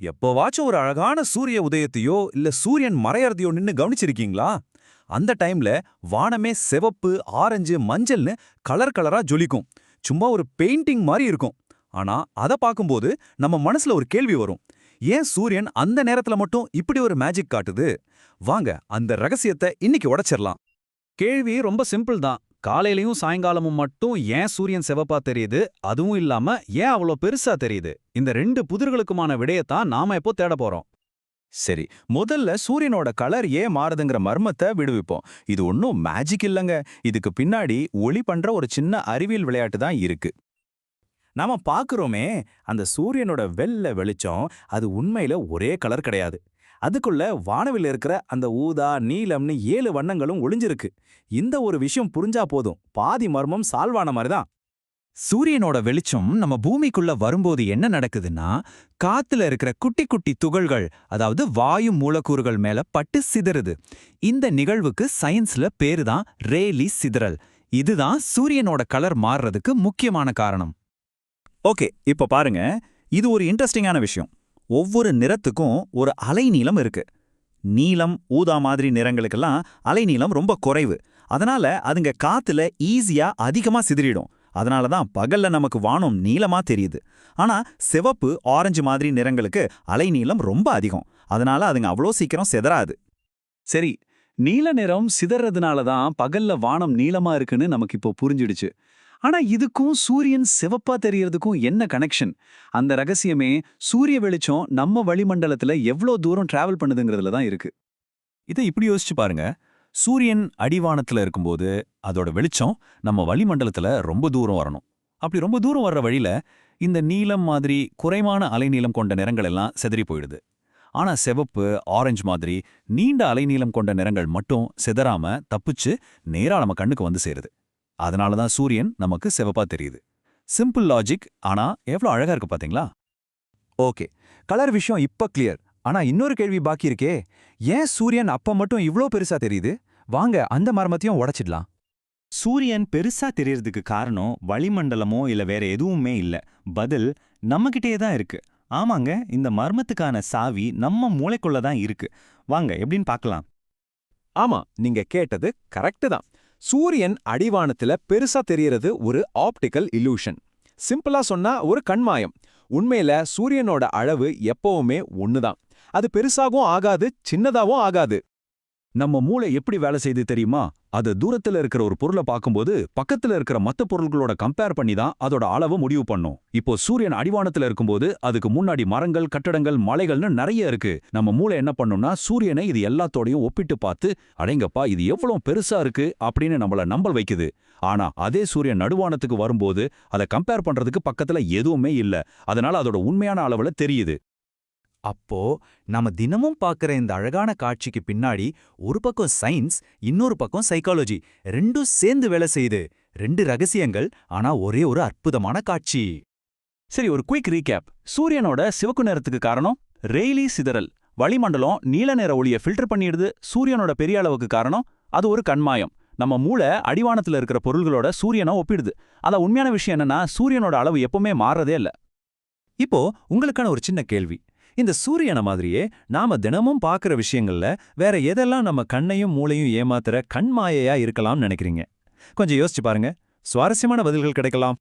எப்போவாச்சும் ஒரு அழகான சூரிய உதயத்தையோ இல்ல சூரியன் மறையறதையோ நின்னு கவனிச்சிருக்கீங்களா? அந்த டைம்ல வானமே சிவப்பு, ஆரஞ்சு, மஞ்சள்னு கலர் கலரா ஜொலிக்கும். சும்மா ஒரு பெயிண்டிங் மாதிரி இருக்கும். ஆனா அத பாக்கும்போது நம்ம மனசுல ஒரு கேள்வி வரும். ஏன் சூரியன் அந்த நேரத்துல மட்டும் இப்படி ஒரு மேஜிக் காட்டுது? வாங்க அந்த ரகசியத்தை இன்னைக்கு உடைச்சிரலாம். கேள்வி ரொம்ப சிம்பிள் தான். காலையிலயும் சாயங்காலமும் மட்டும் ஏன் சூரியன் சிவப்பா தெரியுது? அதுவும் இல்லாம ஏன் அவ்வளோ பெருசா தெரியுது? இந்த ரெண்டு புதிர்களுக்குமான விடையத்தான் நாம இப்போ தேட போறோம். சரி, முதல்ல சூரியனோட கலர் ஏன் மாறுதுங்கிற மர்மத்தை விடுவிப்போம். இது ஒன்றும் மேஜிக் இல்லைங்க. இதுக்கு பின்னாடி ஒளி பண்ற ஒரு சின்ன அறிவியல் விளையாட்டு தான் இருக்கு. நாம பாக்குறோமே, அந்த சூரியனோட வெள்ளை வெளிச்சம் அது உண்மையில ஒரே கலர் கிடையாது. அதுக்குள்ள வானவில் இருக்கிற அந்த ஊதா, நீலம்னு 7 வண்ணங்களும் ஒளிஞ்சிருக்கு. இந்த ஒரு விஷயம் புரிஞ்சா போதும், பாதி மர்மம் சால்வான மாதிரி தான். சூரியனோட வெளிச்சம் நம்ம பூமிக்குள்ள வரும்போது என்ன நடக்குதுன்னா, காத்துல இருக்கிற குட்டி குட்டி துகள்கள், அதாவது வாயு மூலக்கூறுகள் மேல பட்டு சிதறுது. இந்த நிகழ்வுக்கு சயின்ஸ்ல பேரு தான் ரேலி சிதறல். இதுதான் சூரியனோட கலர் மாறுறதுக்கு முக்கியமான காரணம். ஓகே, இப்ப பாருங்க, இது ஒரு இன்ட்ரெஸ்டிங்கான விஷயம். ஒவ்வொரு நிறத்துக்கும் ஒரு அலைநீளம் இருக்கு. நீலம், ஊதா மாதிரி நிறங்களுக்கெல்லாம் அலைநீளம் ரொம்ப குறைவு. அதனால அதுங்க காத்துல ஈஸியா அதிகமா சிதறிடும். அதனால தான் பகல்ல நமக்கு வானம் நீலமா தெரியுது. ஆனா சிவப்பு, ஆரஞ்சு மாதிரி நிறங்களுக்கு அலைநீளம் ரொம்ப அதிகம். அதனால அதுங்க அவ்வளோ சீக்கிரம் சிதறாது. சரி, நீல நிறம் சிதறதுனால தான் பகல்ல வானம் நீலமா இருக்குன்னு நமக்கு இப்போ புரிஞ்சிடுச்சு. ஆனா இதுக்கும் சூரியன் சிவப்பா தெரியறதுக்கும் என்ன கனெக்ஷன்? அந்த ரகசியமே சூரிய வெளிச்சம் நம்ம வளிமண்டலத்துல எவ்வளோ தூரம் டிராவல் பண்ணுதுங்கிறதுல தான் இருக்கு. இதை இப்படி யோசிச்சு பாருங்க. சூரியன் அடிவானத்துல இருக்கும்போது அதோட வெளிச்சம் நம்ம வளிமண்டலத்துல ரொம்ப தூரம் வரணும். அப்படி ரொம்ப தூரம் வர்ற வழியில இந்த நீலம் மாதிரி குறைவான அலைநீளம் கொண்ட நிறங்கள் எல்லாம் சிதறி போயிடுது. ஆனா சிவப்பு, ஆரஞ்சு மாதிரி நீண்ட அலைநீளம் கொண்ட நிறங்கள் மட்டும் சிதறாம தப்பிச்சு நேரா நம்ம கண்ணுக்கு வந்து சேருது. அதனால தான் சூரியன் நமக்கு சிவப்பா தெரியுது. சிம்பிள் லாஜிக், ஆனா எவ்வளவு அழகா இருக்கு பாத்தீங்களா? ஓகே, கலர் விஷயம் இப்ப கிளியர். ஆனா இன்னொரு கேள்வி பாக்கி இருக்கே. ஏன் சூரியன் அப்ப மட்டும் இவ்ளோ பெருசா தெரியுது? வாங்க அந்த மர்மத்தையும் உடைச்சிடலாம். சூரியன் பெருசா தெரியறதுக்கு காரணம் வளிமண்டலமோ இல்ல வேற எதுவுமே இல்ல. பதில் நம்மகிட்டே தான் இருக்கு. ஆமாங்க, இந்த மர்மத்துக்கான சாவி நம்ம மூளைக்குள்ள தான் இருக்கு. வாங்க எப்படின்னு பார்க்கலாம். ஆமா, நீங்க கேட்டது கரெக்ட் தான். சூரியன் அடிவானத்துல பெருசா தெரியறது ஒரு ஆப்டிக்கல் இலூஷன். சிம்பிளா சொன்னா ஒரு கண்மாயம். உண்மையில சூரியனோட அளவு எப்பவுமே ஒண்ணுதான். அது பெருசாகவும் ஆகாது, சின்னதாவும் ஆகாது. நம்ம மூளை எப்படி வேலை செய்து தெரியுமா? அது தூரத்துல இருக்கிற ஒரு பொருளை பார்க்கும்போது பக்கத்துல இருக்கிற மத்த பொருள்களோட கம்பேர் பண்ணி தான் அதோட அளவு முடிவு பண்ணும். இப்போ சூரியன் அடிவானத்துல இருக்கும்போது அதுக்கு முன்னாடி மரங்கள், கட்டடங்கள், மலைகள்னு நிறைய இருக்கு. நம்ம மூளை என்ன பண்ணும்னா சூரியனை இது எல்லாத்தோடையும் ஒப்பிட்டு பார்த்து, அடேங்கப்பா இது எவ்வளவு பெருசா இருக்கு அப்படின்னு நம்மள நம்ப வைக்குது. ஆனா அதே சூரியன் நடுவானத்துக்கு வரும்போது அதை கம்பேர் பண்றதுக்கு பக்கத்துல எதுவுமே இல்ல. அதனால அதோட உண்மையான அளவுல தெரியுது. அப்போ நாம தினமும் பார்க்குற இந்த அழகான காட்சிக்கு பின்னாடி ஒரு பக்கம் சயின்ஸ், இன்னொரு பக்கம் சைக்காலஜி, ரெண்டும் சேர்ந்து வேலை செய்யுது. 2 ரகசியங்கள், ஆனா ஒரே ஒரு அற்புதமான காட்சி. சரி, ஒரு குயிக் ரீகேப். சூரியனோட சிவப்பு நிறத்துக்கு காரணம் ரெய்லி சிதறல். வளிமண்டலம் நீல நிற ஒளியை ஃபில்டர் பண்ணிடுது. சூரியனோட பெரிய அளவுக்கு காரணம் அது ஒரு கண்மாயம். நம்ம மூளை அடிவானத்துல இருக்கிற பொருள்களோட சூரியனை ஒப்பிடுது. அத உண்மையான விஷயம் என்னன்னா சூரியனோட அளவு எப்பவுமே மாறதே இல்ல. இப்போ உங்களுக்கான ஒரு சின்ன கேள்வி. இந்த சூரியனை மாதிரியே நாம தினமும் பார்க்குற விஷயங்கள்ல வேற எதெல்லாம் நம்ம கண்ணையும் மூளையும் ஏமாத்துற கண்மாயையா இருக்கலாம்னு நினைக்கிறீங்க? கொஞ்சம் யோசிச்சு பாருங்க. சுவாரஸ்யமான பதில்கள் கிடைக்கலாம்.